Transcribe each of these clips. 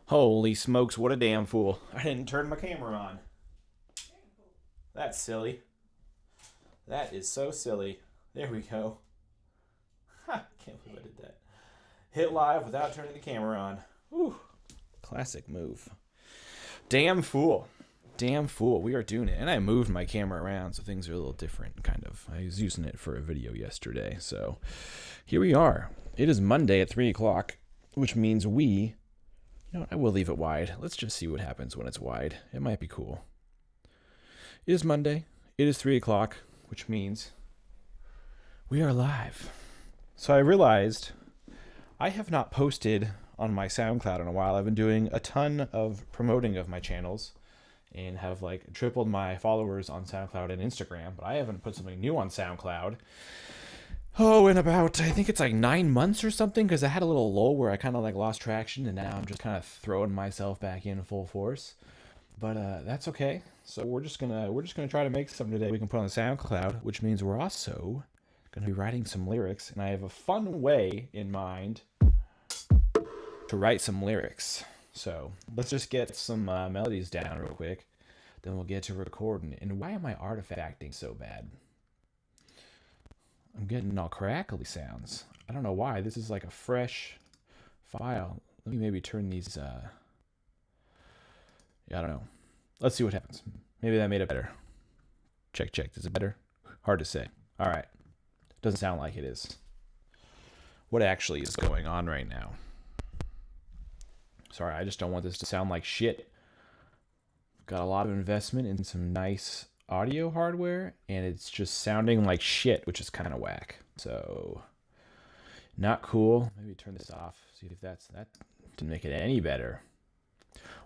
Holy smokes, what a damn fool. I didn't turn my camera on. That's silly. That is so silly. There we go. Ha, can't believe I did that. Hit live without turning the camera on. Whew. Classic move. Damn fool. Damn fool. We are doing it. And I moved my camera around, so things are a little different, kind of. I was using it for a video yesterday, so here we are. It is Monday at 3 o'clock, which means we... You know what? I will leave it wide. Let's just see what happens when it's wide. It might be cool. It is Monday. It is 3 o'clock, which means we are live. So I realized I have not posted on my Soundcloud in a while. I've been doing a ton of promoting of my channels and have like tripled my followers on SoundCloud and Instagram, but I haven't put something new on SoundCloud. Oh, in about, I think it's like 9 months or something, because I had a little lull where I kind of like lost traction, and now I'm just kind of throwing myself back in full force. But that's okay. So we're just gonna try to make something today we can put on the SoundCloud, which means we're also gonna be writing some lyrics, and I have a fun way in mind to write some lyrics. So let's just get some melodies down real quick, then we'll get to recording. And why am I artifacting so bad? I'm getting all crackly sounds. I don't know why. This is like a fresh file. Let me maybe turn these... Yeah, I don't know. Let's see what happens. Maybe that made it better. Check, check. Is it better? Hard to say. All right. Doesn't sound like it is. What actually is going on right now? Sorry, I just don't want this to sound like shit. Got a lot of investment in some nice audio hardware, and it's just sounding like shit, which is kind of whack. So, not cool. Maybe turn this off. See if that didn't make it any better.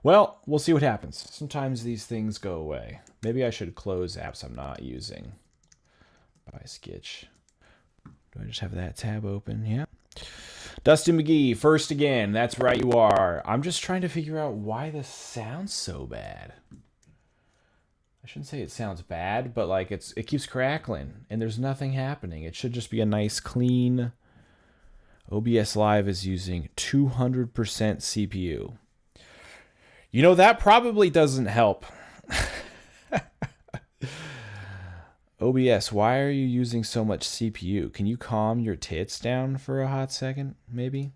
Well, we'll see what happens. Sometimes these things go away. Maybe I should close apps I'm not using. By Sketch. Do I just have that tab open? Yeah. Dustin McGee, first again. That's right, you are. I'm just trying to figure out why this sounds so bad. I shouldn't say it sounds bad, but like it keeps crackling and there's nothing happening. It should just be a nice clean. OBS Live is using 200% CPU. You know, that probably doesn't help. OBS, why are you using so much CPU? Can you calm your tits down for a hot second, maybe?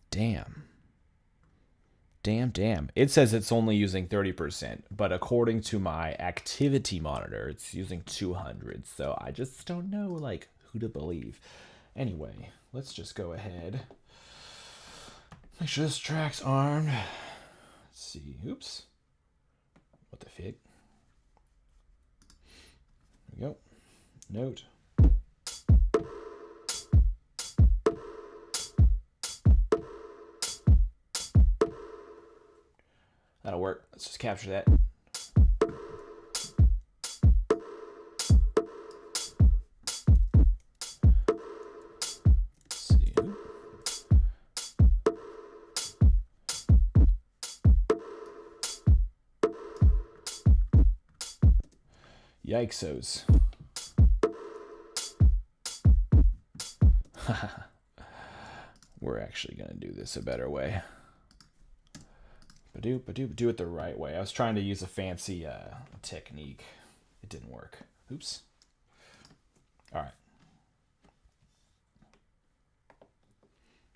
Damn. Damn. It says it's only using 30%, but according to my activity monitor, it's using 200. So I just don't know, like, who to believe. Anyway, let's just go ahead. Make sure this track's armed. Let's see. Oops. What the fig? There we go. Note. That'll work. Let's just capture that. Let's see. Yikesos. We're actually going to do this a better way. Do it the right way. I was trying to use a fancy technique. It didn't work. Oops. All right.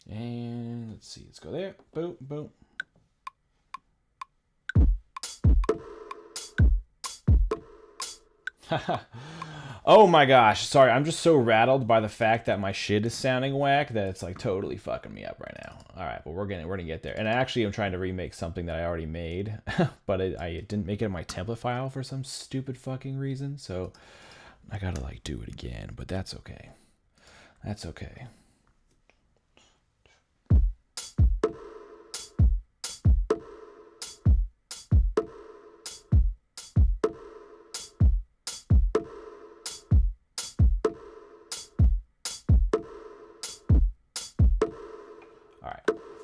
And let's see. Let's go there. Boom, boom. Oh my gosh. Sorry, I'm just so rattled by the fact that my shit is sounding whack that it's like totally fucking me up right now. All right, but we're gonna get there. And actually, I'm trying to remake something that I already made, but I didn't make it in my template file for some stupid fucking reason. So I gotta like do it again, but that's okay. That's okay.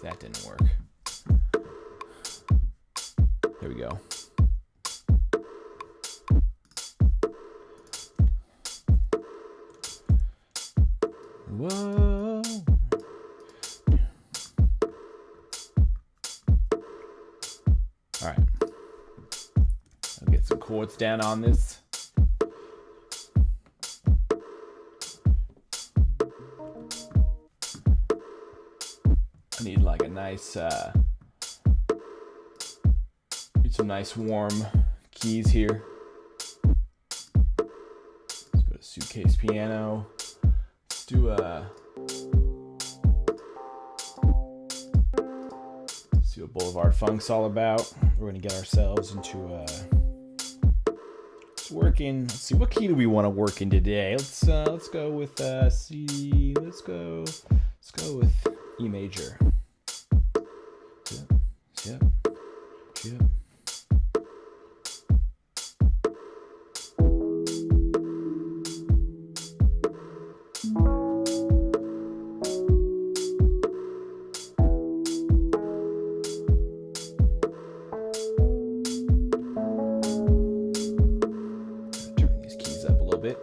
That didn't work. There we go. Whoa. chords down on this. I need like a nice, need some nice warm keys here. Let's go to suitcase piano. Let's do a, let's see what Boulevard Funk's all about. We're gonna get ourselves into working. Let's see, what key do we want to work in today? Let's go with C. Let's go with E major. Yep. Turn these keys up a little bit.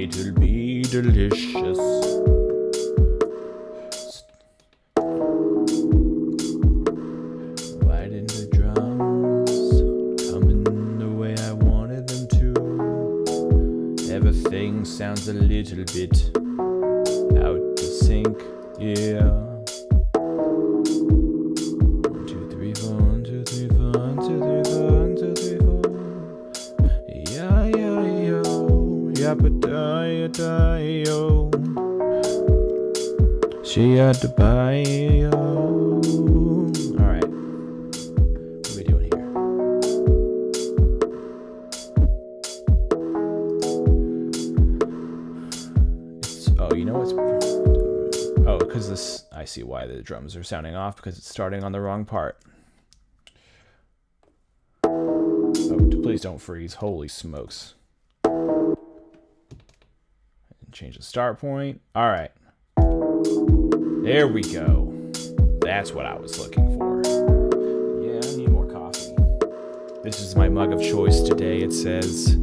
It'll be delicious. Why didn't the drums come in the way I wanted them to? Everything sounds a little bit out to sync, yeah. 1, 2, 3, 4, 1, 2, 3, 4, 1, 2, 3, 4, 1, 2, 3, 4. Yeah, yeah, yo. Yeah, but yo. She had to buy yo. Alright. What are we doing here? Oh, you know what's... Oh, because this... I see why the drums are sounding off, because it's starting on the wrong part. Oh, please don't freeze. Holy smokes. Change the start point. All right. There we go. That's what I was looking for. Yeah, I need more coffee. This is my mug of choice today. It says,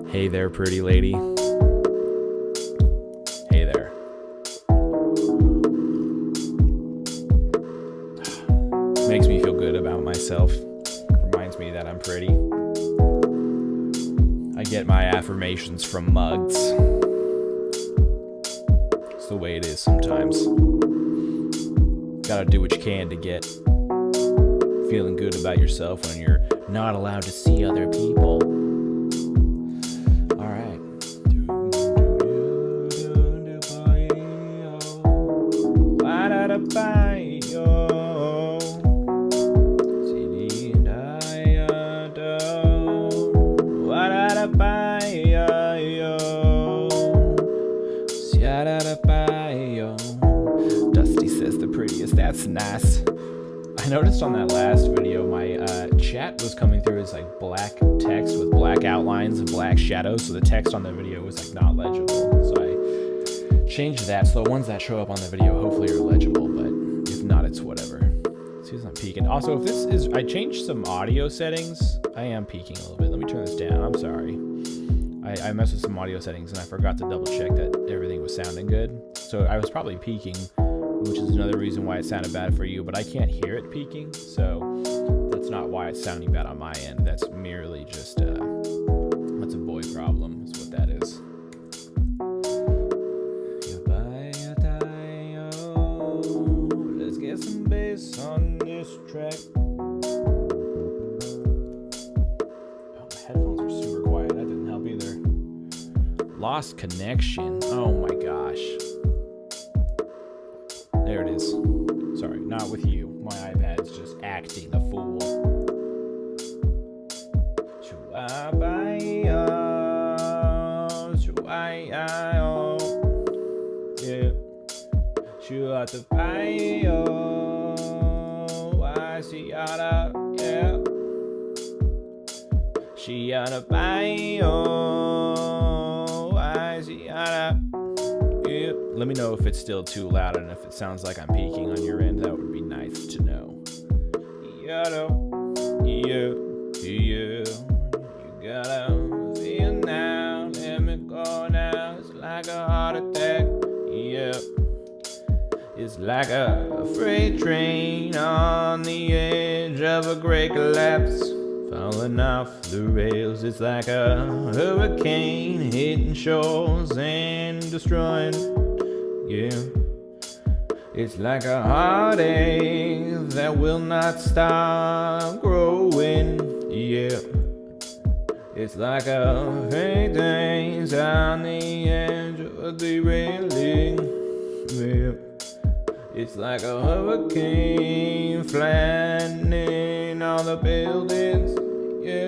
"Hey there, pretty lady." Hey there. Makes me feel good about myself. Reminds me that I'm pretty. I get my affirmations from mugs. It's the way it is sometimes. Gotta do what you can to get feeling good about yourself when you're not allowed to see other people. Alright. What That's nice. I noticed on that last video, my chat was coming through as like black text with black outlines and black shadows, so the text on the video was like not legible. So I changed that, so the ones that show up on the video hopefully are legible, but if not, it's whatever. See if I'm peaking. Also, if this is, I changed some audio settings. I am peaking a little bit. Let me turn this down. I'm sorry. I messed with some audio settings and I forgot to double check that everything was sounding good. So I was probably peaking, which is another reason why it sounded bad for you, but I can't hear it peaking, so that's not why it's sounding bad on my end. That's merely just, that's a boy problem, is what that is. Let's get some bass on this track. Oh, my headphones are super quiet. That didn't help either. Lost connection. Oh my gosh. There it is. Sorry, not with you. My iPad's just acting a fool. Yeah. Let me know if it's still too loud and if it sounds like I'm peaking on your end. That would be nice to know. You gotta feel now. Let me go now. It's like a heart attack. Yeah. It's like a freight train on the edge of a great collapse. Falling off the rails, it's like a hurricane hitting shores and destroying. Yeah, it's like a heartache that will not stop growing. Yeah, it's like a freight train on the edge of the railing. Yeah, it's like a hurricane flattening all the buildings. Yeah,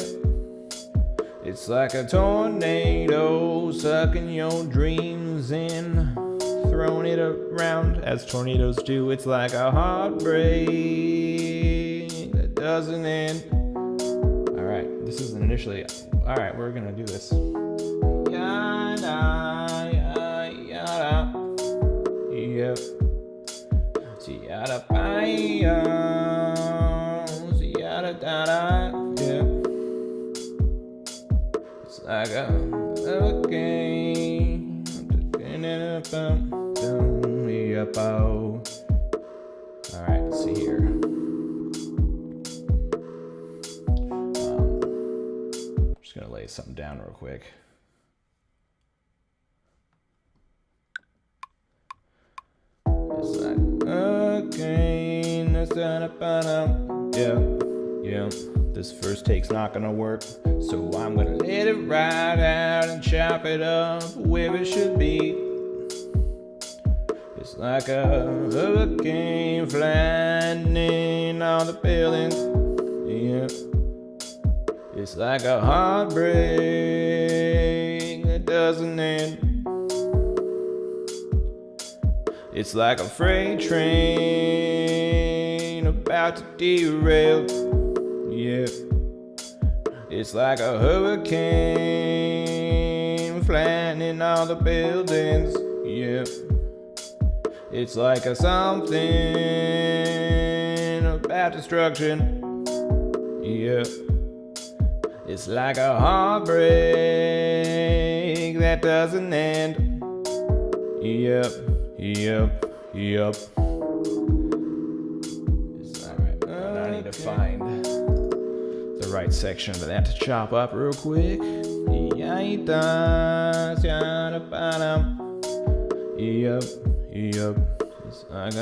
it's like a tornado sucking your dreams in, throwing it around as tornadoes do. It's like a heartbreak that doesn't end. All right, this isn't initially. All right, we're gonna do this. Yada, yada, yada. Yep. Yada, yada, yada. Yep. It's like a hurricane. Alright, let's see here. I'm just gonna lay something down real quick. It's like hurricane. Yeah. This first take's not gonna work, so I'm gonna let it ride out and chop it up where it should be. It's like a hurricane flattening all the buildings. Yeah. It's like a heartbreak that doesn't end. It's like a freight train about to derail. Yeah. It's like a hurricane flattening all the buildings. Yeah. It's like a something about destruction. Yeah. It's like a heartbreak that doesn't end. Yep. It's alright. I need to find the right section for that to chop up real quick. Yep. It's like a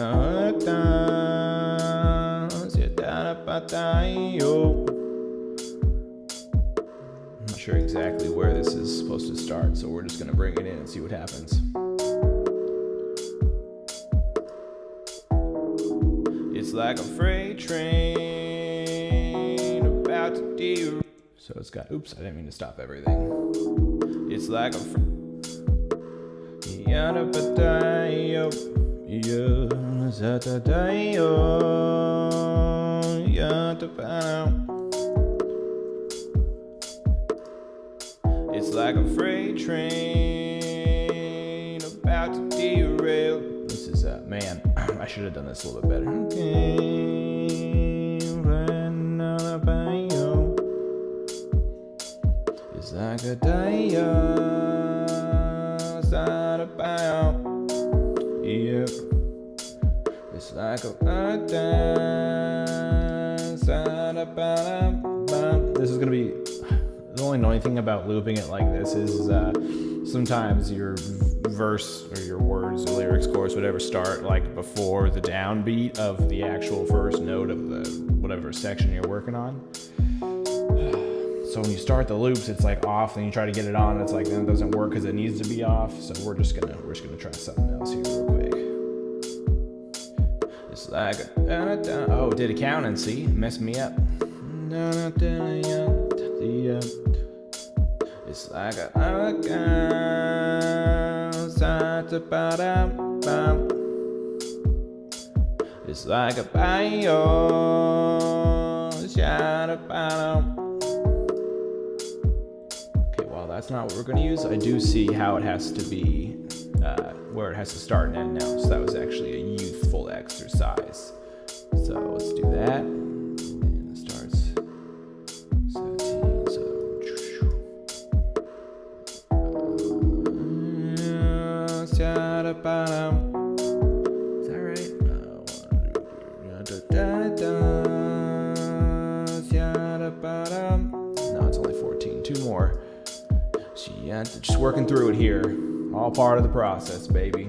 I'm not sure exactly where this is supposed to start, so we're just gonna bring it in and see what happens. It's like a freight train about to derail. So it's got, oops, I didn't mean to stop everything. It's like a It's like a freight train about to derail. This is, man, I should have done this a little bit better. It's like a yep. It's like a this is gonna be the only annoying thing about looping it like this is sometimes your verse or your words, or lyrics, chorus, whatever, start like before the downbeat of the actual first note of the whatever section you're working on. So when you start the loops, it's like off, and you try to get it on, and it's like then it doesn't work because it needs to be off. So we're just gonna try something else here real quick. It's like a oh, did a count and see, messed me up. It's like a it's like a okay, well, that's not what we're going to use. I do see how it has to be, where it has to start and end now. So that was actually a youthful exercise. So let's do that. And it starts 17. So is that right? No, it's only 14. Two more. Just working through it here. All part of the process, baby.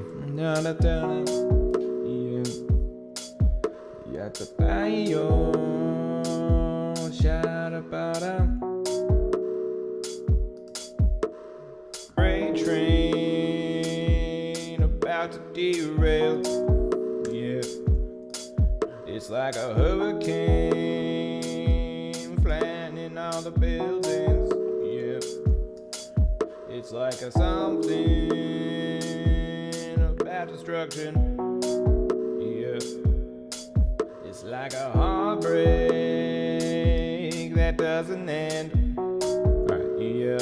Freight train about to derail. Yeah. It's like a hurricane flattening all the buildings. Yeah. It's like a something about destruction. Yeah. It's like a heartbreak that doesn't end. Alright, yep.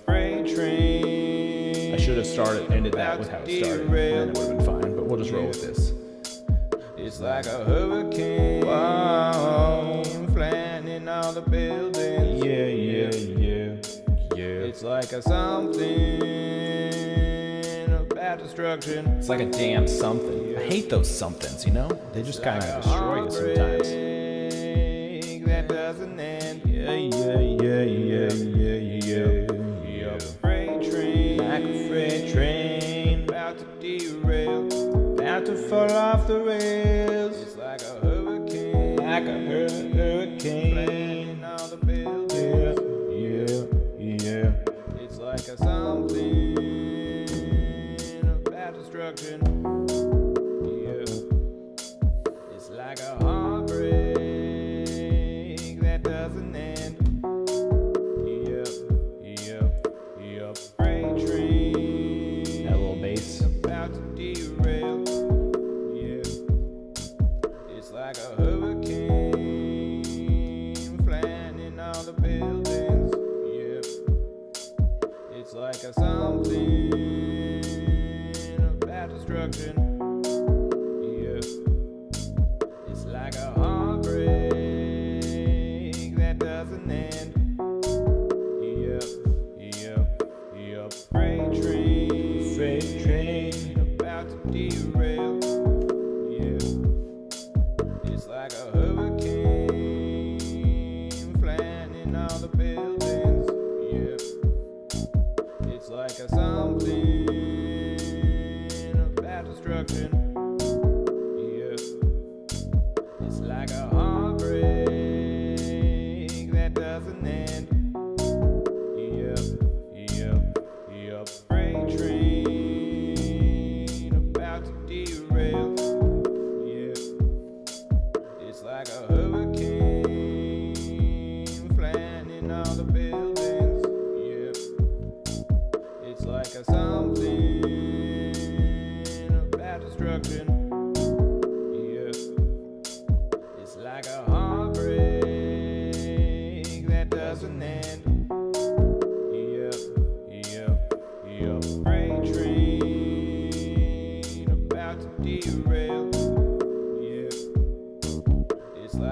Freight train. I should have ended that with how it started, and then it would have been fine, but we'll just roll with this. It's like a hurricane, wow, flattening all the buildings. Yeah. It's like a something about destruction. It's like a damn something. I hate those somethings, you know? They just kind of destroy you sometimes. That doesn't end. Yeah. Freight train, about to derail, about to fall off the rails. It's like a hurricane, flattening all the buildings. Yeah. It's like a something about destruction. Yeah. It's like a heartbreak that doesn't end. Yep. Freight train. That little bass. About to derail. Yeah. It's like a hurricane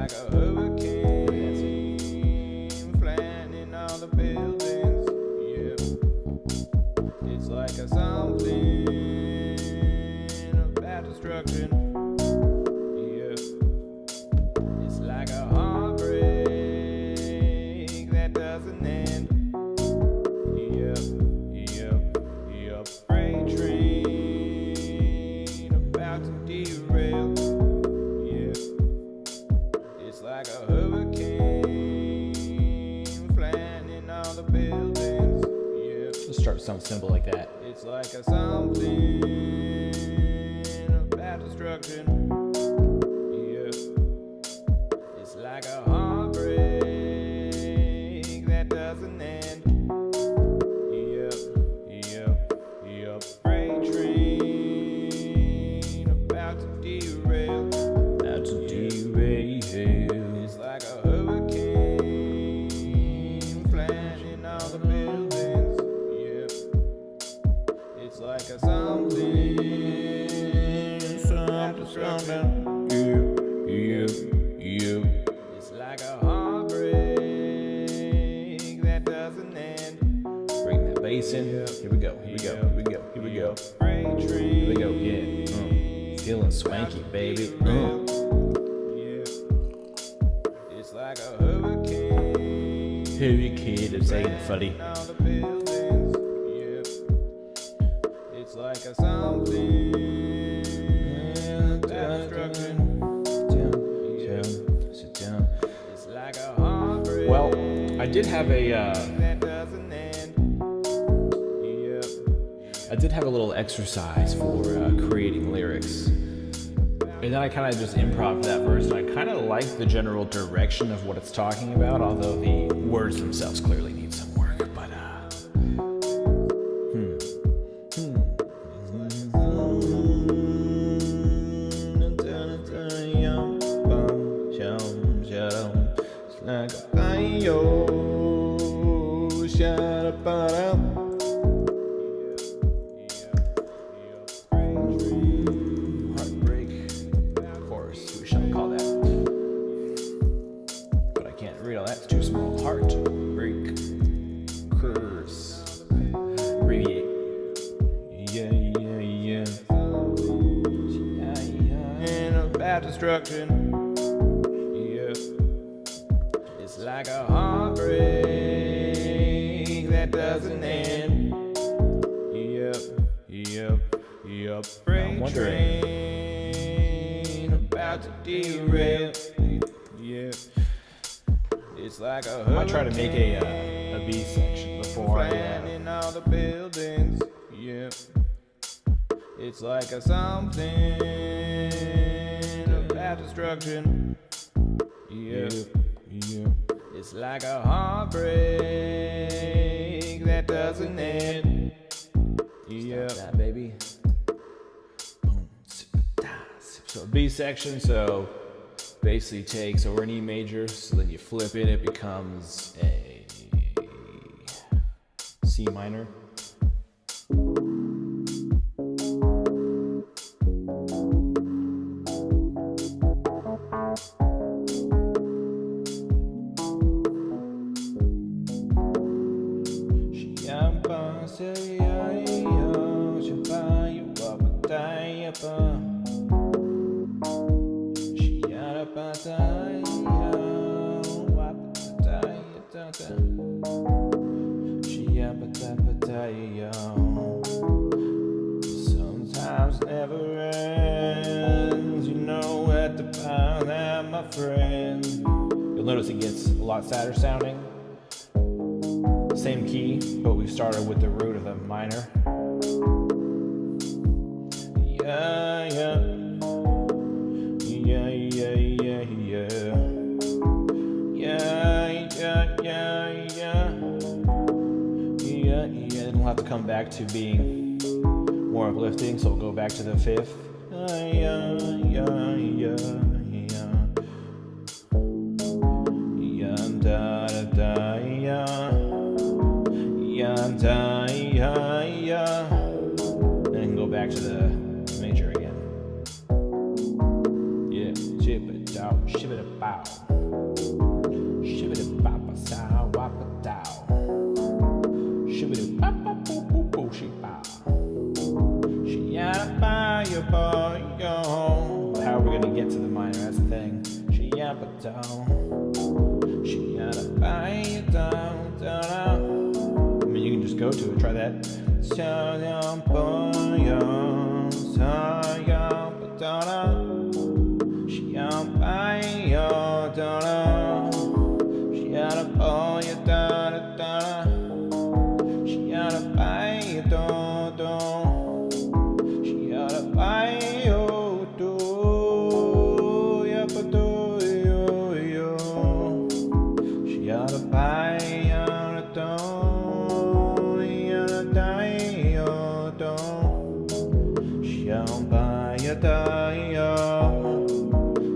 like a hurricane flattening all the buildings. Yeah. It's like a something about destruction. Yeah. It's like a heartbreak that doesn't end. Yeah. Freight train about to derail. Yeah. It's like a hurricane flattening all the buildings. Yeah. Let's start with something simple like that. It's like a something about destruction. Yeah. It's like a heartbreak that doesn't end. Freight train about to derail. It's like a hurricane flattening all the buildings. Yeah. It's like a something about destruction. It's like a heartbreak that doesn't end. Bring that bass in. Here we go. Here we go. Yeah. Feeling swanky, baby. It's like a hurricane. I'm saying it funny. It's like a something about destruction. Sit down. It's like a heartbreak. Well, I did have a little exercise for creating lyrics. And then I kind of just improv that verse, and I kind of like the general direction of what it's talking about, although the words themselves clearly need some work. But destruction. Yeah. It's like a heartbreak that doesn't end. Yep. Freight train about to derail. Yeah. It's like a hurricane. I might try to make a B section before I all the buildings. Yeah. It's like a something about destruction. Yeah. It's like a heartbreak that doesn't end. Yeah, that baby. Boom. So a B section, so basically takes over an E major, so then you flip it, it becomes a C minor. Sometimes never ends, you know, at the pound that my friend. You'll notice it gets a lot sadder sounding. Same key, but we've started with the root of the minor. Then we'll have to come back to being more uplifting, so we'll go back to the fifth. Then go back to the major again. Yeah, chip it out. Shibida-bow. Shibida-bapa-sow-wapa-dow. Shibida-bapa-boo-boo-boo-she-bow. She-yada-ba-ya-ba-yo. How are we gonna get to the minor? That's the thing. She-yada-ba-dow. She-yada-ba-ya-dow. I mean, you can just go to it. Try that. She-yada-ba-ya. She-yada-ba-da-da. She-yada-ba-ya-da-da. She-yada-ba-ya-da-da-da. She-yada-ba-ya-da-da. She-yada-ba-ya-do. Ya-ba-do-yo-yo. She-yada-ba-ya-da-da. Ya-da-da-yo-do. She-yada-ba-ya-da-yo.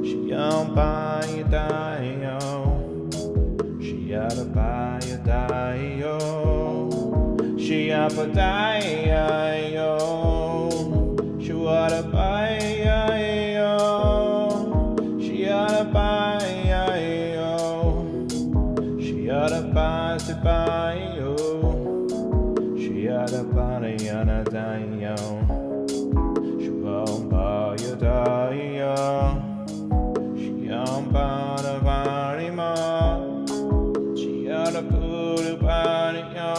She-yada-ba-ya-da-yo. She-yada-ba-ya-da-yo. She-yada-ba-da-yo. She-yada-ba-ya-yo. She-yada-ba-ya-yo. She-yada-ba-ya-yo. She-yada-ba-ya-da-yo. She-yada-ba-ya-da-yo. She-yada-ba-da-ba-di-ma. She-yada-ba-da-ba-di-yo.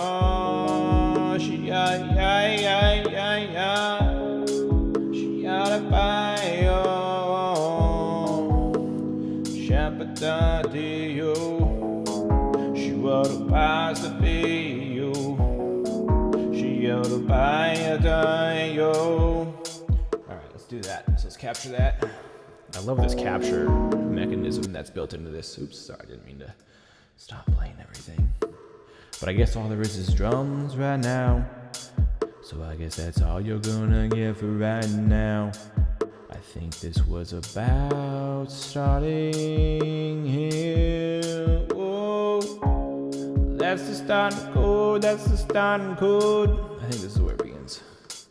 She-yada-ya-ya-ya-ya. She-yada-ba-yo. Shabba-da-dee-yo. She-yada-ba-sa-be-yo. She-yada-ba-ya-da-yo. Alright, let's do that. So let's capture that. I love this capture mechanism that's built into this. Oops, sorry, I didn't mean to stop playing everything. But I guess all there is drums right now. So I guess that's all you're gonna get for right now. I think this was about starting here. Whoa. That's the starting chord, that's the starting chord. I think this is where it begins.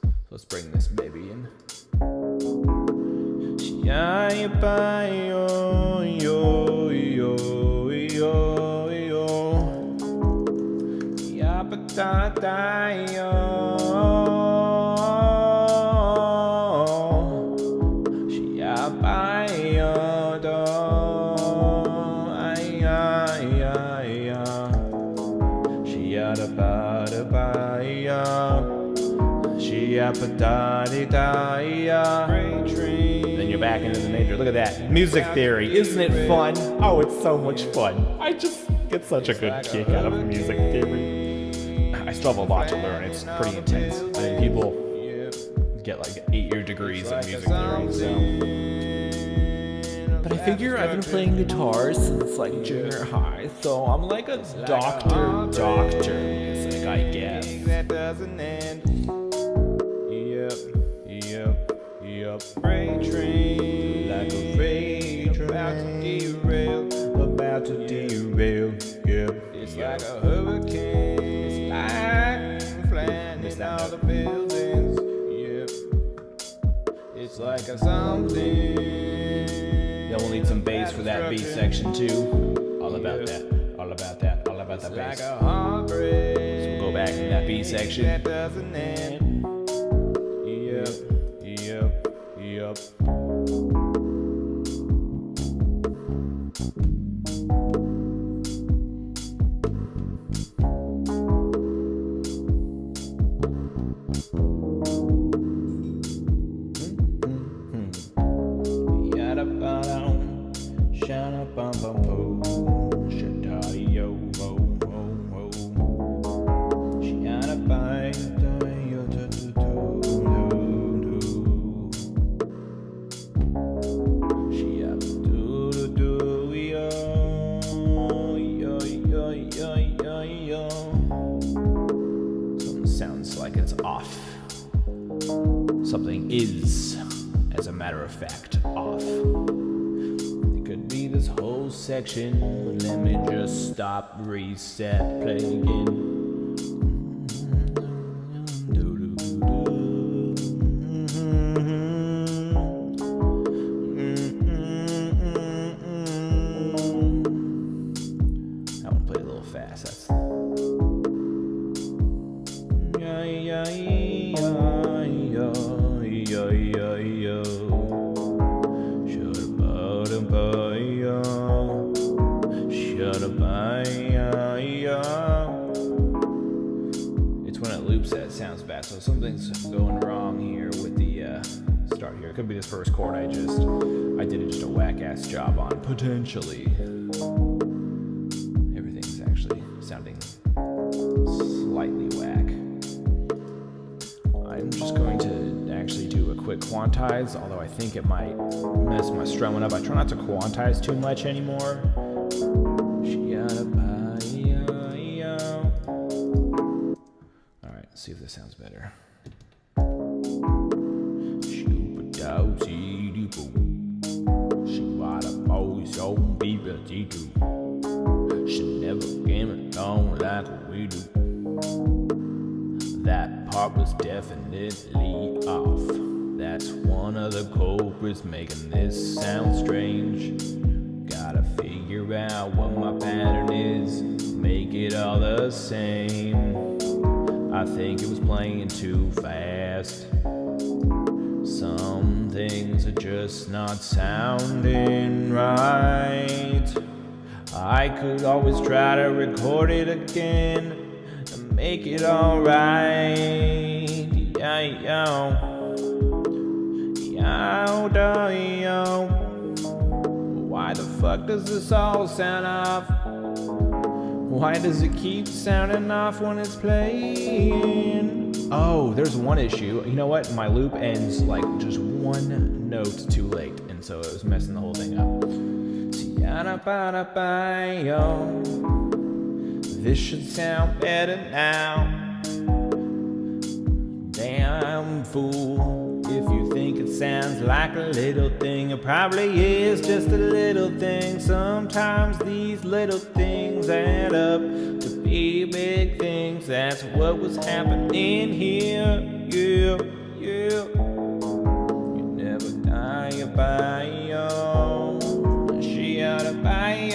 So let's bring this baby in. Then you're back into the major. Look at that. Music theory. Isn't it fun? Oh, it's so much fun. I just get such a good kick out of music theory. I still have a lot to learn. It's pretty intense. I mean, people get like 8-year degrees in music theory, so. But I figure I've been playing guitar since like junior high, so I'm like a doctor music, I guess. Yep. Freight train, like a freight train, about to derail. Yep. It's like a hurricane. It's like flying in all the buildings. Yep. It's like a something. Then we'll need some bass for that beat section too. All about that. All about that. All about that bass. So we'll go back in that beat section. That doesn't end. Yep. Something is, as a matter of fact, off. It could be this whole section. Let me just stop, reset, play again. Yeah, so something's going wrong here with the start here. It could be this first chord I did just a whack-ass job on, potentially. Everything's actually sounding slightly whack. I'm just going to actually do a quick quantize, although I think it might mess my strumming up. I try not to quantize too much anymore. Alright, let's see if this sounds better. She never came along like we do. That part was definitely off. That's one of the culprits making this sound strange. Gotta figure out what my pattern is, make it all the same. I think it was playing too fast. Some things are just not sounding right. I could always try to record it again and make it alright. Why the fuck does this all sound off? Why does it keep sounding off when it's playing? Oh, there's one issue. You know what? My loop ends like just one note too late, and so it was messing the whole thing up. This should sound better now. Damn fool, if you think it sounds like a little thing, it probably is just a little thing. Sometimes these little things add up to be big things. That's what was happening here. Yeah. You never die by she ought to buy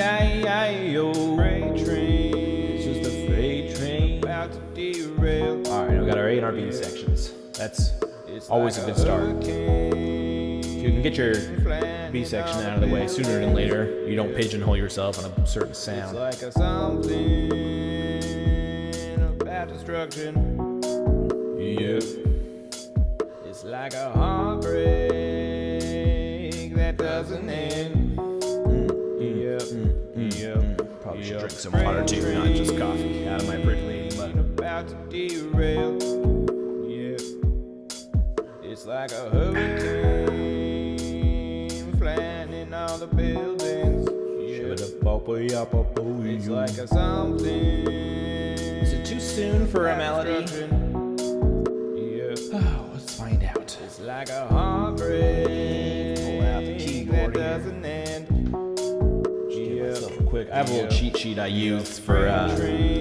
freight train. It's just a freight train about to derail. Alright, we got our A and our B sections. That's always a good start. If you can get your B section out of the way sooner than later, you don't pigeonhole yourself on a certain sound. It's like a something about destruction. Yep. It's like a heartbreak that doesn't end. Probably should drink some water too, not just coffee out of my brick-laden mug. About to derail. Yeah. It's like a hurricane flattening all the buildings. Yeah. It's like a something. Is it too soon for a melody? Yeah. Oh, let's find out. It's like a heartbreak. Pull out the keyboard that doesn't end. Quick. I have a little cheat sheet I use for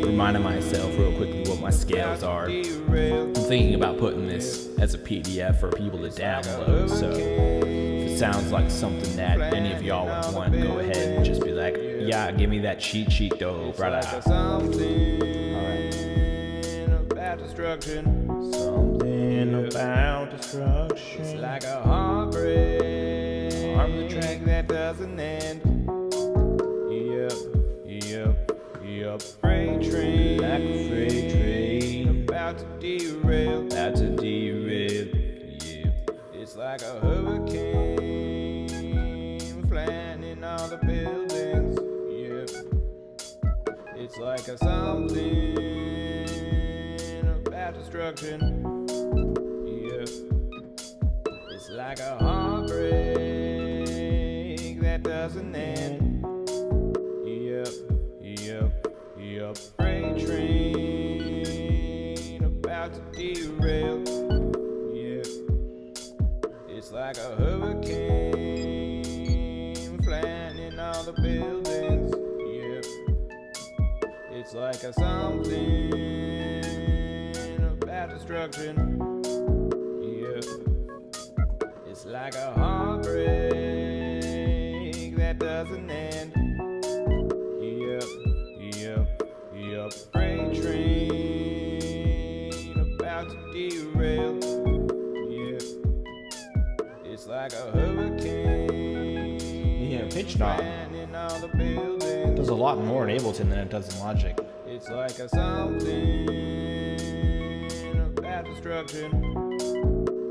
reminding myself real quickly what my scales are. I'm thinking about putting this as a PDF for people to download, so if it sounds like something that any of y'all would want, go ahead and just be like, yeah, give me that cheat sheet though, brother. Alright. Something about destruction. It's like a heartbreak. Arm the track that doesn't end. Yep. Freight train. Like a freight train. About to derail. Yeah. It's like a hurricane flattening all the buildings. Yep. It's like a something about destruction. Yep. It's like a heartbreak that doesn't end. Yep. Freight train about to derail. Yeah. It's like a hurricane flattening all the buildings. Yeah. It's like a something about destruction. Yeah. It's like a heartbreak that doesn't end. Yep. Freight train about to derail. Yeah. It's like a hurricane. Yeah, pitch knob does a lot more in Ableton than it does in Logic. It's like a something about about destruction.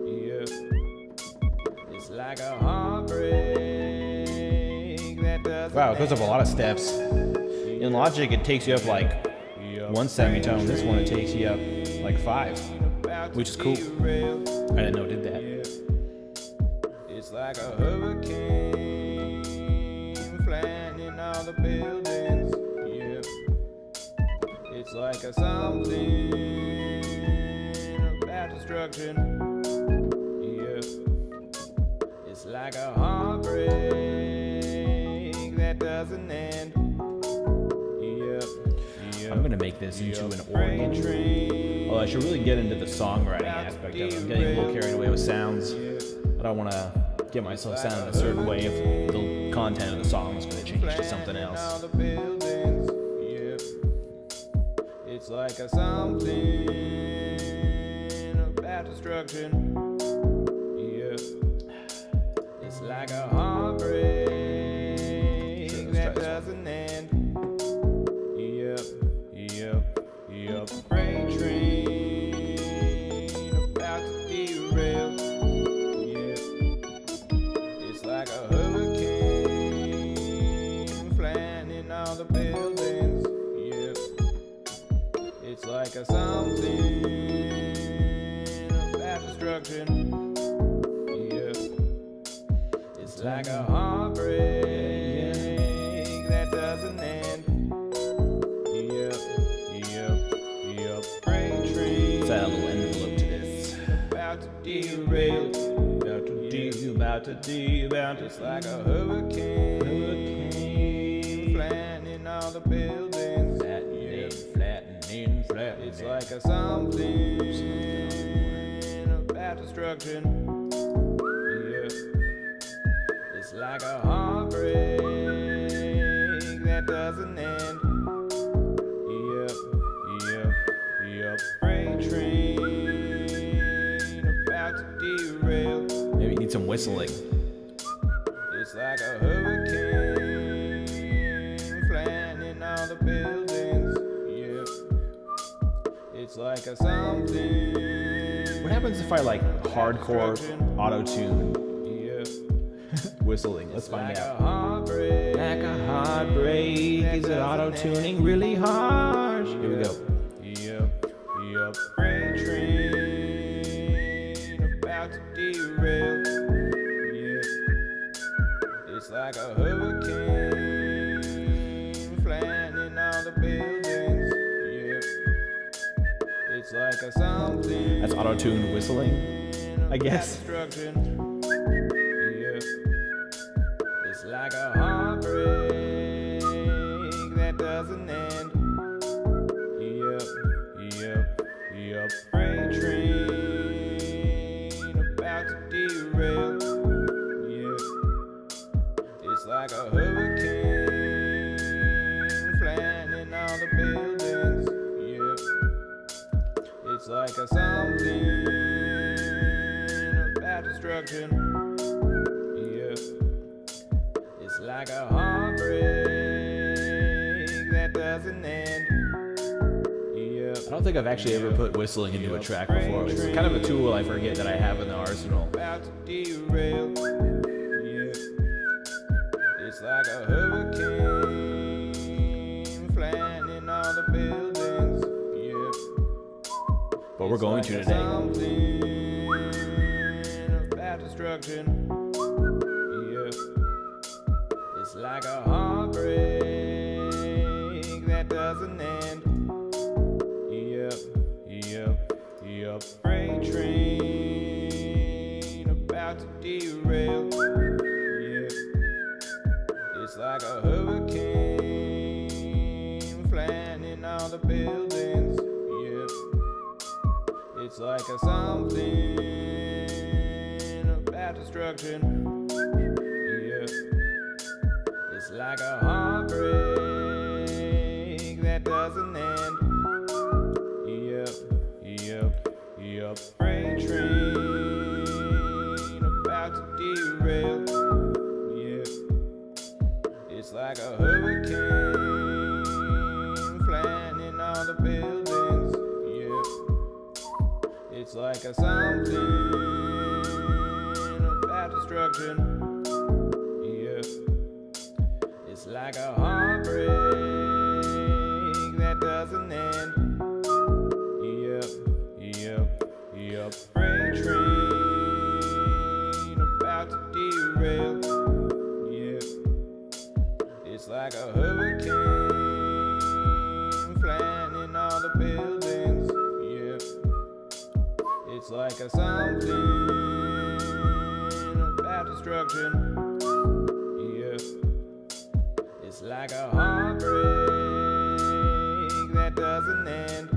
Yeah. It's like a heartbreak that doesn't. Wow, it goes up a lot of steps. In Logic, it takes you up like one semitone. This one, it takes you up like 5, which is cool. I didn't know it did that. It's like a hurricane flattening all the buildings. Yeah. It's like a something about destruction. Yeah. It's like a heartbreak that doesn't end. I'm gonna make this into an organ. Well, I should really get into the songwriting aspect of it. I'm getting a little carried away with sounds. I don't want to get myself sounding a certain way if the content of the song is gonna change to something else. It's like a something about destruction. Yeah. It's like a heartbreak that doesn't end. Yep. Freight train about to derail. Yeah. It's like a hurricane flattening all the buildings. Yeah. It's like a something about destruction. Yeah. It's like a heartbreak that doesn't end. Let's add a little envelope to this. About to derail. It's like a hurricane flattening all the buildings. Flattening. It's like a something about destruction. Yeah. It's like a heartbreak that doesn't end. Yep. Freight train about to derail. Maybe you need some whistling. It's like a hurricane flattening all the buildings. Yep. It's like a something. What happens if I like hardcore auto-tune? Yep. Whistling. Let's find out. Like a heartbreak. Is it auto-tuning really harsh? Here we go. Yep. Freight train about to derail. Yeah. It's like a hurricane flattening all the buildings. Yeah. It's like a something. That's auto-tuned whistling, I guess. Yeah. It's like a heartbreak that doesn't end. Yep. Freight train about to derail. Yeah. It's like a hurricane flattening all the buildings. Yeah. It's like a something about destruction. Yeah. It's like a heartbreak that doesn't end. I don't think I've actually ever put whistling into a track before. It's kind of a tool I forget that I have in the arsenal. It's like a hurricane flattening all the buildings. But we're going to today. About destruction. It's like a heartbreak that doesn't end. Yep. Freight train about to derail. Yeah. It's like a hurricane flattening all the buildings. Yeah. It's like a something about destruction. Yeah. It's like a heartbreak that doesn't end. Yep. Freight train about to derail. Yeah. It's like a hurricane flattening all the buildings. Yeah. It's like a something about destruction. Yeah. It's like a heartbreak that doesn't end. Yep, yep, yep. Freight train about to derail. Yeah. It's like a hurricane flattening all the buildings. Yeah. It's like a something about destruction. Yeah. It's like a heartbreak that doesn't end.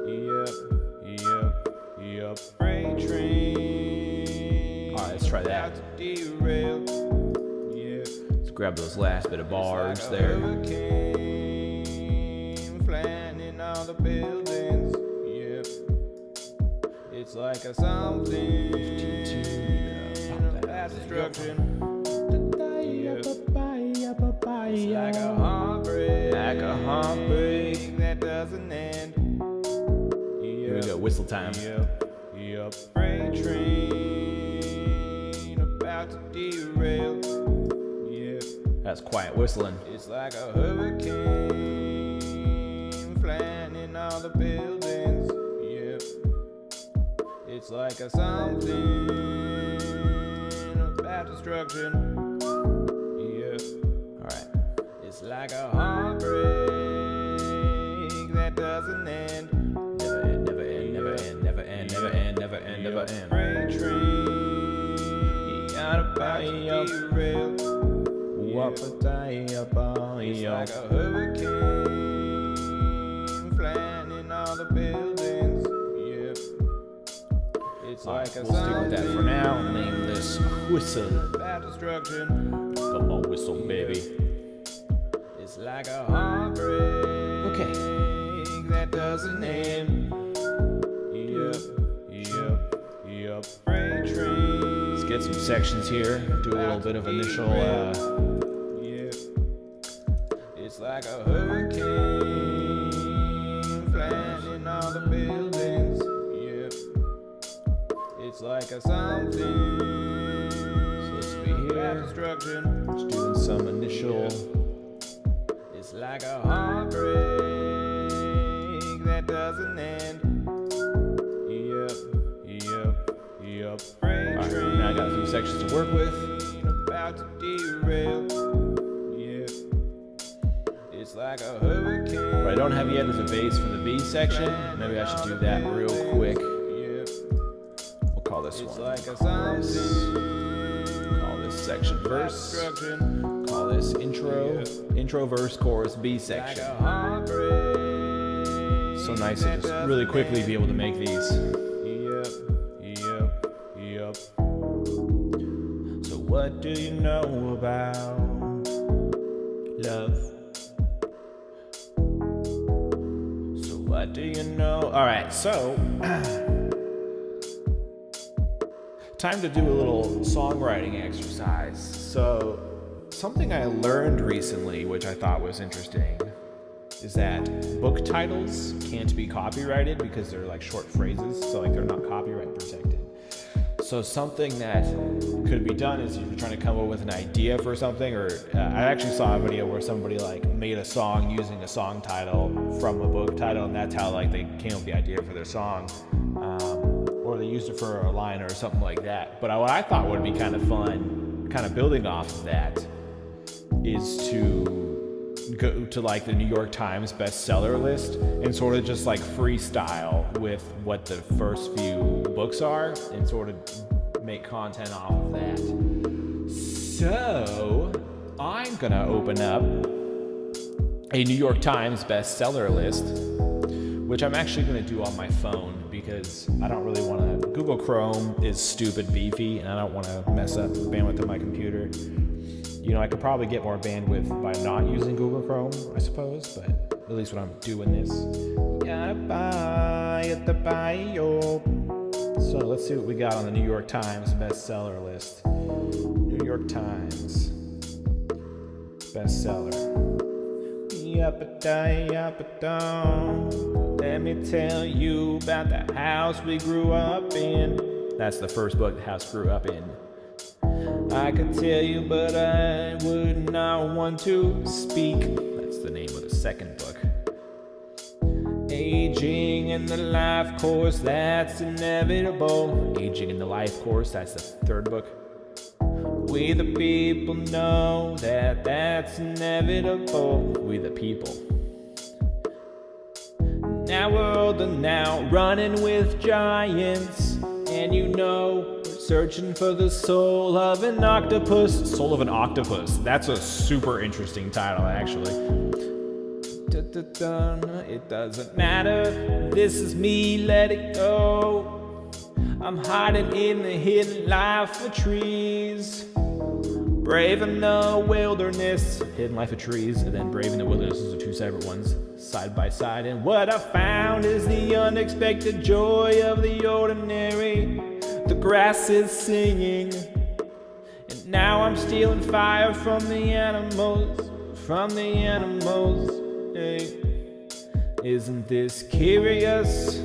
Yep, yep, yep. Freight train. Alright, let's try that. Derail. Yeah. Let's grab those last bit of bars like there. Hurricane flattening all the buildings. Yep. It's like a something about destruction. It's like a heartbreak that doesn't end. Here we go, whistle time. Yep, yep. Freight train about to derail. Yep. That's quiet whistling. It's like a hurricane flattening all the buildings. Yep. It's like a something about destruction. Yep. Alright. It's like a heartbreak that doesn't end. Never end, never end, never end, never end, never end, never end, never end. Freight train, you gotta buy your derail. It's like a hurricane flattening all the buildings. Yep. It's like a we'll stick with that for now. Name this whistle. About destruction. Come on, whistle, baby. It's like a heartbreak that doesn't end. Yep, yep, yep. Freight train. Let's get some sections here. Do a little bit of initial. Yep. It's like a hurricane flattening all the buildings. Yep. It's like a something. So let's be here. Destruction. Just doing some initial. It's like a heartbreak that doesn't end. Yep, yep, yep. Alright, now I got a few sections to work with. About to derail. Yep. It's like a hurricane. What I don't have yet is a bass for the B section. Maybe I should do that real quick. We'll call this one. Call this section verse. Call this intro. Intro, verse, chorus, B section. So nice to just really quickly be able to make these. Yep, yep, yep. So what do you know about love? So what do you know? All right, so time to do a little songwriting exercise. So something I learned recently, which I thought was interesting, is that book titles can't be copyrighted because they're like short phrases, so like they're not copyright protected. So something that could be done is if you're trying to come up with an idea for something, or I actually saw a video where somebody like made a song using a song title from a book title, and that's how like they came up with the idea for their song, or they used it for a line or something like that. But what I thought would be kind of fun, kind of building off of that, is to go to like the New York Times bestseller list and sort of just like freestyle with what the first few books are and sort of make content off of that. So I'm gonna open up a New York Times bestseller list, which I'm actually gonna do on my phone because I don't really wanna, Google Chrome is stupid beefy and I don't wanna mess up the bandwidth of my computer. You know, I could probably get more bandwidth by not using Google Chrome, I suppose, but at least when I'm doing this. So let's see what we got on the New York Times bestseller list. New York Times bestseller. Up a day, up a down. Let me tell you about the house we grew up in. That's the first book the house grew up in. I could tell you, but I would not want to speak. That's the name of the second book. Aging in the life course, that's inevitable. Aging in the life course, that's the third book. We the people know that that's inevitable. We the people. Now we're older now, running with giants. And you know, we're searching for the soul of an octopus. Soul of an octopus. That's a super interesting title, actually. It doesn't matter. This is me, let it go. I'm hiding in the hidden life of trees. Brave in the wilderness. Hidden life of trees, and then brave in the wilderness. Those are two separate ones, side by side. And what I found is the unexpected joy of the ordinary. The grass is singing, and now I'm stealing fire from the animals. From the animals. Hey. Isn't this curious?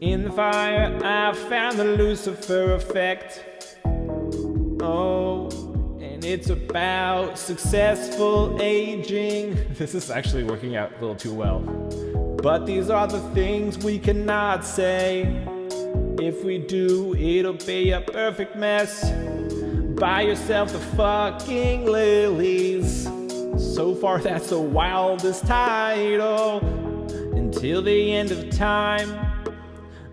In the fire, I found the Lucifer effect. Oh, and it's about successful aging. This is actually working out a little too well. But these are the things we cannot say. If we do, it'll be a perfect mess. Buy yourself the fucking lilies. So far, that's the wildest title. Until the end of time.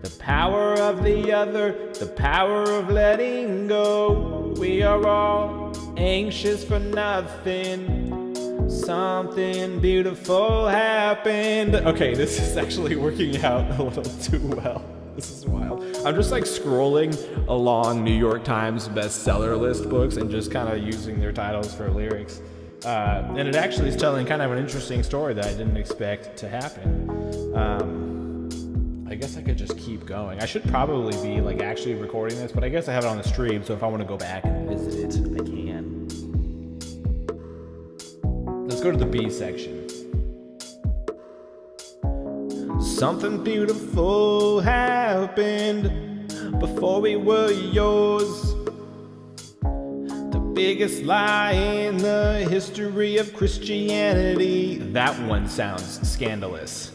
The power of the other, the power of letting go. We are all anxious for nothing. Something beautiful happened. Okay, this is actually working out a little too well. This is wild. I'm just like scrolling along New York Times bestseller list books and just kind of using their titles for lyrics. And it actually is telling kind of an interesting story that I didn't expect to happen. I guess I could just keep going. I should probably be like actually recording this, but I guess I have it on the stream, so if I want to go back and visit it, I can. Let's go to the B section. Something beautiful happened before we were yours. The biggest lie in the history of Christianity. That one sounds scandalous.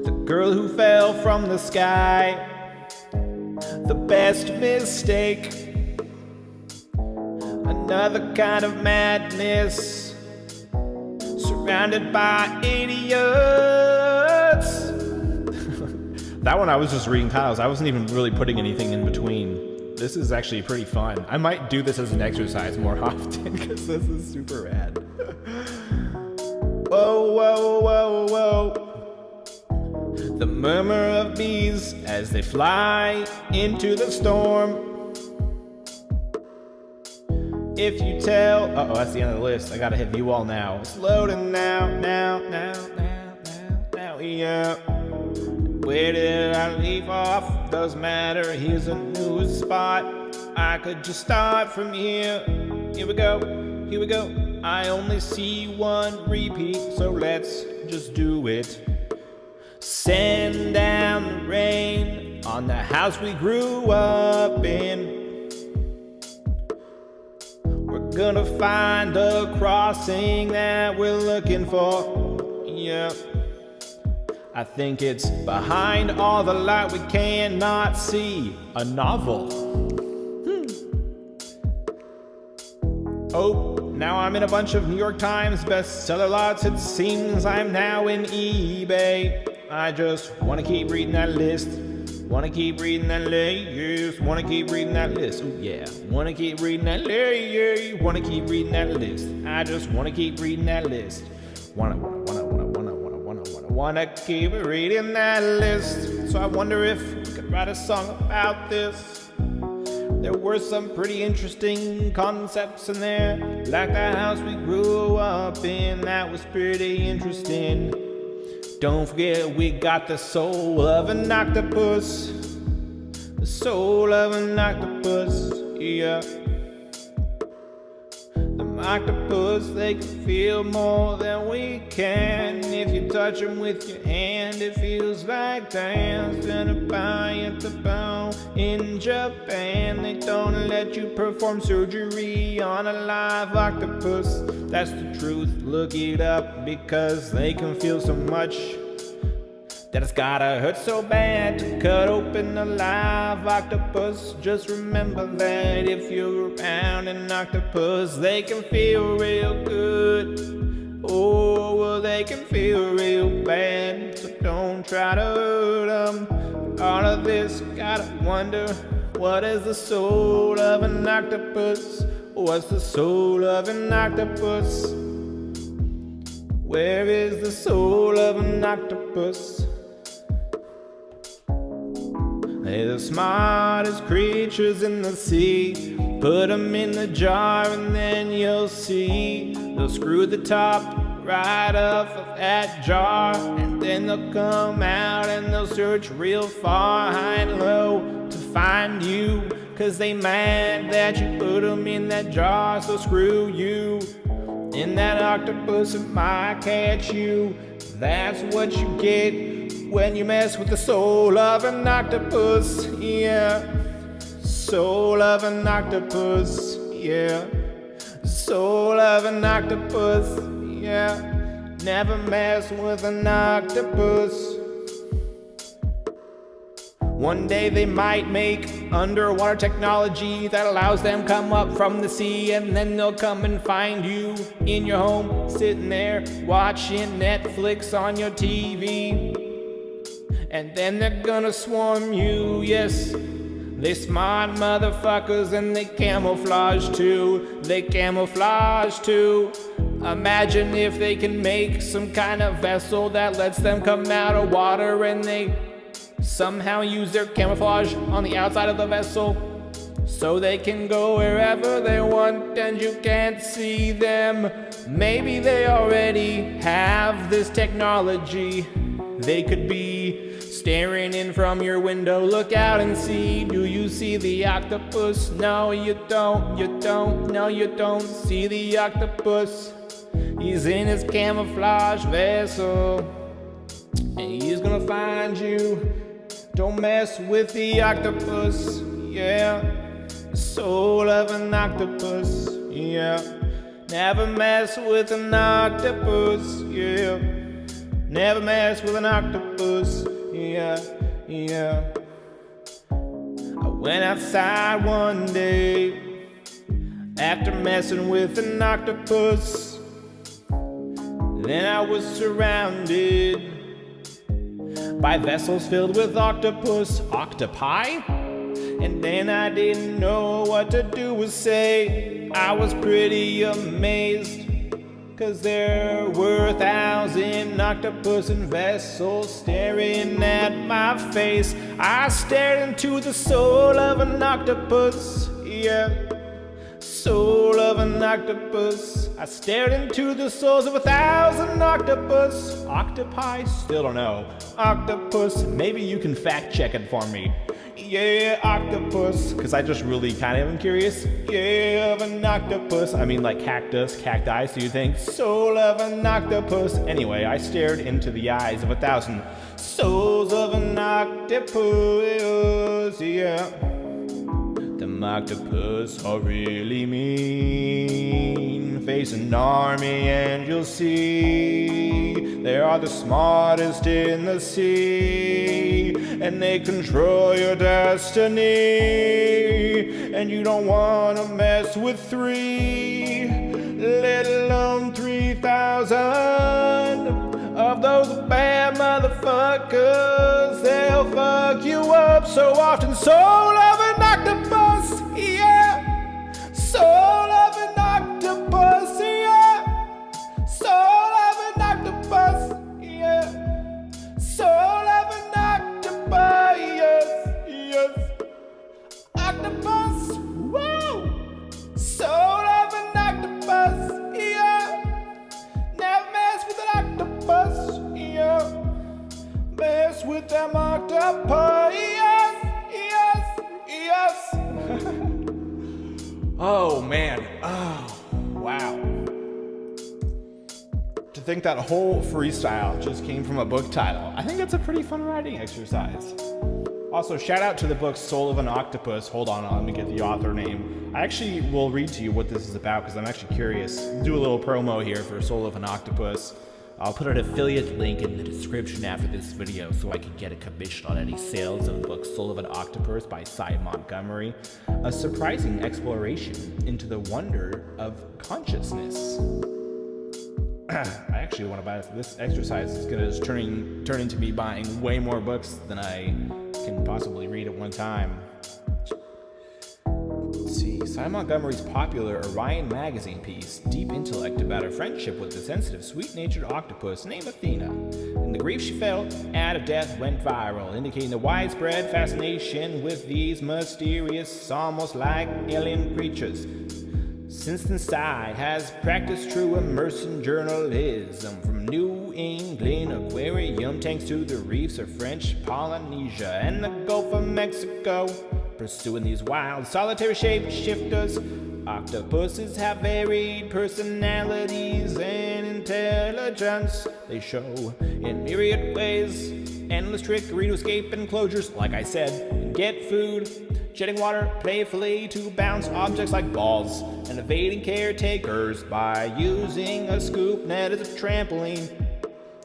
The girl who fell from the sky, the best mistake, another kind of madness, surrounded by idiots. That one I was just reading titles. I wasn't even really putting anything in between. This is actually pretty fun. I might do this as an exercise more often because this is super rad. Whoa, whoa, whoa, whoa. The murmur of bees as they fly into the storm. If you tell... Uh-oh, that's the end of the list. I gotta hit view all now. It's loading now, yeah. Where did I leave off? Doesn't matter, here's a new spot. I could just start from here. Here we go. I only see one repeat, so let's just do it. Send down the rain on the house we grew up in. We're gonna find the crossing that we're looking for. Yeah. I think it's behind all the light we cannot see. A novel. Oh, now I'm in a bunch of New York Times bestseller lots. It seems I'm now in eBay. I just wanna keep reading that list. Wanna keep reading that list. Wanna keep reading that list. Oh yeah. Wanna keep reading that list. Wanna keep reading that list. I just wanna keep reading that list. Wanna keep reading that list. So I wonder if we could write a song about this. There were some pretty interesting concepts in there, like the house we grew up in. That was pretty interesting. Don't forget we got the soul of an octopus. The soul of an octopus, yeah. The octopus, they can feel more than we can. If you touch them with your hand, it feels like dancing about at the bone. In Japan, they don't let you perform surgery on a live octopus. That's the truth, look it up, because they can feel so much that it's gotta hurt so bad to cut open a live octopus. Just remember that if you're around an octopus, they can feel real good. Oh, well, they can feel real bad, so don't try to hurt them. All of this, gotta wonder, what is the soul of an octopus? What's the soul of an octopus? Where is the soul of an octopus? They're the smartest creatures in the sea. Put them in the jar and then you'll see. They'll screw the top right off of that jar, and then they'll come out and they'll search real far, high and low, to find you. 'Cause they mad that you put them in that jar, so screw you. And that octopus might catch you. That's what you get when you mess with the soul of an octopus, yeah. Soul of an octopus, yeah. Soul of an octopus, yeah. Never mess with an octopus. One day they might make underwater technology that allows them come up from the sea, and then they'll come and find you in your home, sitting there watching Netflix on your TV. And then they're gonna swarm you, yes. They smart motherfuckers, and they camouflage too. They camouflage too. Imagine if they can make some kind of vessel that lets them come out of water, and they somehow use their camouflage on the outside of the vessel, so they can go wherever they want and you can't see them. Maybe they already have this technology. They could be staring in from your window. Look out and see. Do you see the octopus? No, you don't. You don't. No, you don't see the octopus. He's in his camouflage vessel, and he's gonna find you. Don't mess with the octopus, yeah. Soul of an octopus, yeah. Never mess with an octopus, yeah. Never mess with an octopus, yeah, yeah. I went outside one day after messing with an octopus. Then I was surrounded by vessels filled with octopi, and then I didn't know what to do or say. I was pretty amazed, 'cause there were 1,000 octopus and vessels staring at my face. I stared into the soul of an octopus, yeah. Soul of an octopus. I stared into the souls of 1,000 octopus. Octopi? Still don't know. Octopus. Maybe you can fact check it for me. Yeah, octopus. Because I just really kind of am curious. Yeah, of an octopus. I mean, like cactus, cacti, so you think soul of an octopus. Anyway, I stared into the eyes of 1,000 souls of an octopus, yeah. Them octopus are really mean. Face an army and you'll see they are the smartest in the sea, and they control your destiny. And you don't wanna mess with 3, let alone 3,000 of those bad motherfuckers. They'll fuck you up so often. Soul of an octopus, yeah. Soul of an octopus, yeah. Soul of an octopus, yeah. Soul of an octopus, yes, yes. Octopus, woo. Soul of an octopus, yeah. Never mess with an octopus, yeah. Mess with them octopi, yes, yes, yes. Oh man, oh wow. think that whole freestyle just came from a book title. I think that's a pretty fun writing exercise. Also, shout out to the book Soul of an Octopus. Hold on, let me get the author name. I actually will read to you what this is about because I'm actually curious. Do a little promo here for Soul of an Octopus. I'll put an affiliate link in the description after this video so I can get a commission on any sales of the book Soul of an Octopus by Cy Montgomery. A surprising exploration into the wonder of consciousness. I actually want to buy this. This exercise is going to turn into me buying way more books than I can possibly read at one time. Let's see. Cy Montgomery's popular Orion magazine piece, Deep Intellect, about her friendship with the sensitive, sweet-natured octopus named Athena, and the grief she felt at her death went viral, indicating the widespread fascination with these mysterious, almost like alien creatures. Since then, Cy has practiced true immersion journalism from New England aquarium tanks to the reefs of French Polynesia and the Gulf of Mexico. Pursuing these wild, solitary shapeshifters, octopuses have varied personalities and intelligence. They show in myriad ways, endless trickery to escape enclosures, like I said, and get food, shedding water playfully to bounce objects like balls, and evading caretakers by using a scoop net as a trampoline.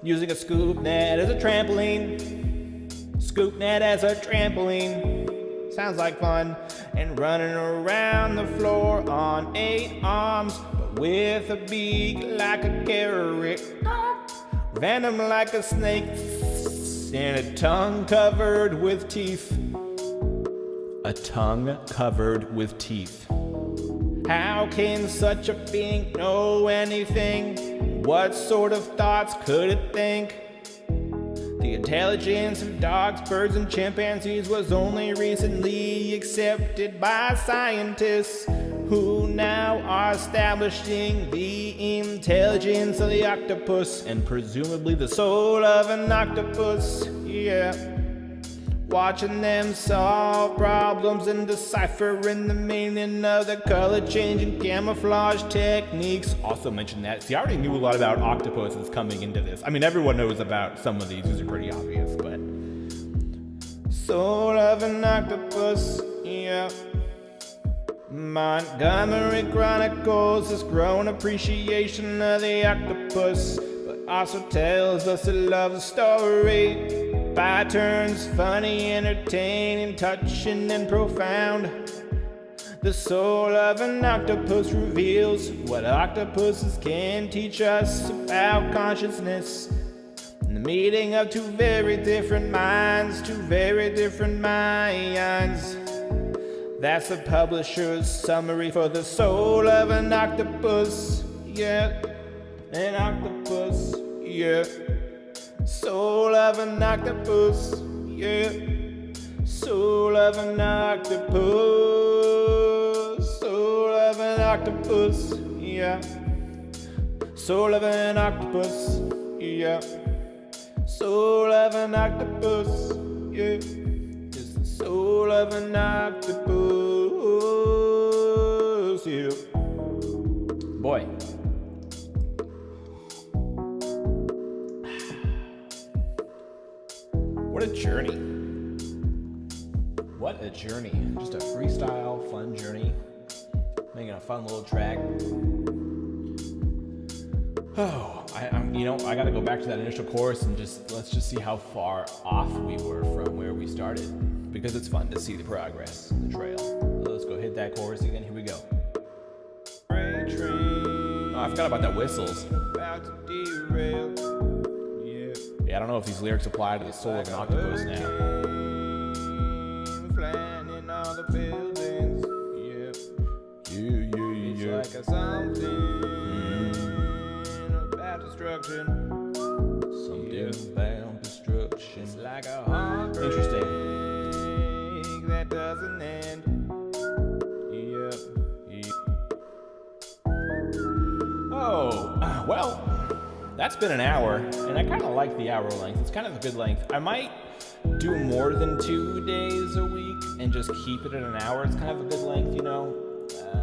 Using a scoop net as a trampoline. Scoop net as a trampoline. Sounds like fun. And running around the floor on 8 arms, but with a beak like a carrot, venom like a snake, and a tongue covered with teeth. A tongue covered with teeth. How can such a being know anything? What sort of thoughts could it think? The intelligence of dogs, birds, and chimpanzees was only recently accepted by scientists who now are establishing the intelligence of the octopus and presumably the soul of an octopus. Yeah. Watching them solve problems and deciphering the meaning of the color-changing camouflage techniques. Also mentioned that. See, I already knew a lot about octopuses coming into this. I mean, everyone knows about some of these are pretty obvious, but... Soul of an octopus, yeah. Montgomery chronicles this growing appreciation of the octopus, but also tells us a love story. By turns, funny, entertaining, touching, and profound. The soul of an octopus reveals what octopuses can teach us about consciousness. The meeting of two very different minds, two very different minds. That's the publisher's summary for the soul of an octopus. Yeah, an octopus, yeah. Soul of an octopus, yeah. Soul of an octopus. Soul of an octopus, yeah. Soul of an octopus, yeah. Soul of an octopus, yeah. It's the soul of an octopus, yeah. Boy. What a journey. What a journey. Just a freestyle, fun journey. Making a fun little track. Oh, I gotta go back to that initial chorus and let's just see how far off we were from where we started. Because it's fun to see the progress, the trail. So let's go hit that chorus again. Here we go. Oh, I forgot about that whistles. About to derail. Yeah, I don't know if these lyrics apply to the soul of an octopus now. Flying in all the buildings. Yeah. It's like a something about destruction. Something about destruction. It's like a heartbreak. Interesting. That doesn't end. Yep. Oh, well. That's been an hour, and I kind of like the hour length. It's kind of a good length. I might do more than 2 days a week and just keep it at an hour. It's kind of a good length, you know.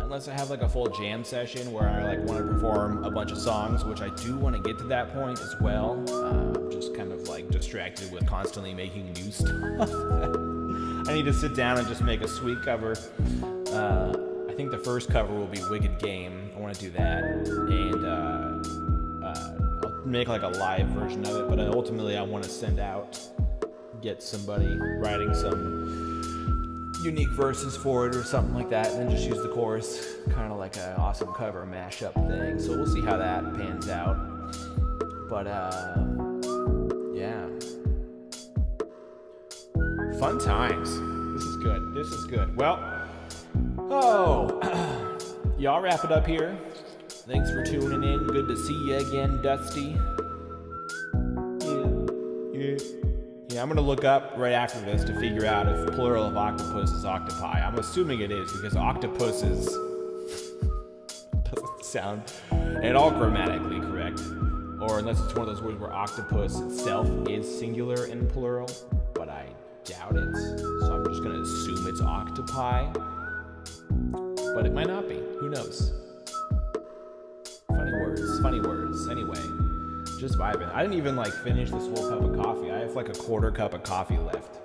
unless I have like a full jam session where I like want to perform a bunch of songs, which I do want to get to that point as well. I'm just kind of like distracted with constantly making new stuff. I need to sit down and just make a sweet cover. I think the first cover will be Wicked Game. I want to do that, and I'll make like a live version of it, but ultimately I want to send out, get somebody writing some unique verses for it or something like that, and then just use the chorus, kind of like an awesome cover mashup thing. So we'll see how that pans out. But yeah, fun times. This is good. This is good. Well, y'all wrap it up here. Thanks for tuning in. Good to see you again, Dusty. Yeah, I'm gonna look up right after this to figure out if plural of octopus is octopi. I'm assuming it is because octopuses doesn't sound at all grammatically correct, or unless it's one of those words where octopus itself is singular and plural, but I doubt it. So I'm just gonna assume it's octopi, but it might not be. Who knows? Funny words. Funny words. Anyway. Just vibing. I didn't even like finish this whole cup of coffee. I have like a quarter cup of coffee left.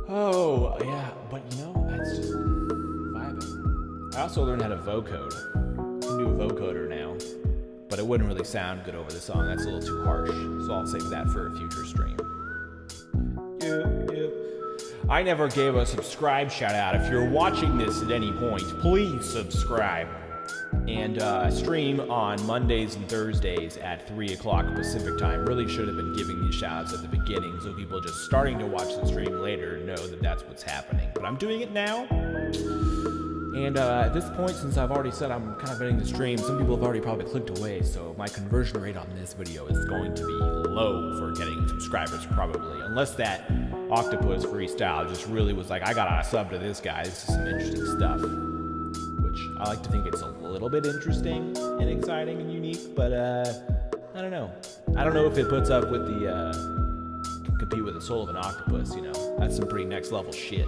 Oh yeah, but you know, that's just vibing. I also learned how to vocode. I can do a vocoder now, but it wouldn't really sound good over the song. That's a little too harsh, so I'll save that for a future stream. I never gave a subscribe shout out. If you're watching this at any point, please subscribe. And stream on Mondays and Thursdays at 3 o'clock Pacific time. Really should have been giving these shout outs at the beginning so people just starting to watch the stream later know that that's what's happening. But I'm doing it now. And at this point, since I've already said I'm kind of ending the stream, some people have already probably clicked away, so my conversion rate on this video is going to be low for getting subscribers probably, unless that Octopus freestyle just really was like, I gotta sub to this guy, this is some interesting stuff, which I like to think it's a little bit interesting and exciting and unique, but I don't know. I don't know if it puts up with the, can compete with the soul of an octopus, you know, that's some pretty next level shit.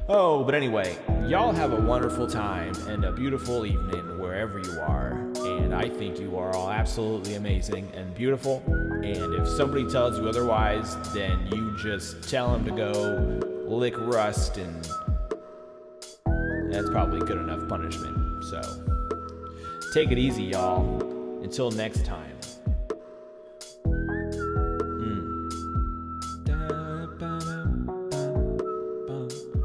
Oh, but anyway, y'all have a wonderful time and a beautiful evening wherever you are. And I think you are all absolutely amazing and beautiful. And if somebody tells you otherwise, then you just tell them to go lick rust, and that's probably good enough punishment. So take it easy, y'all. Until next time.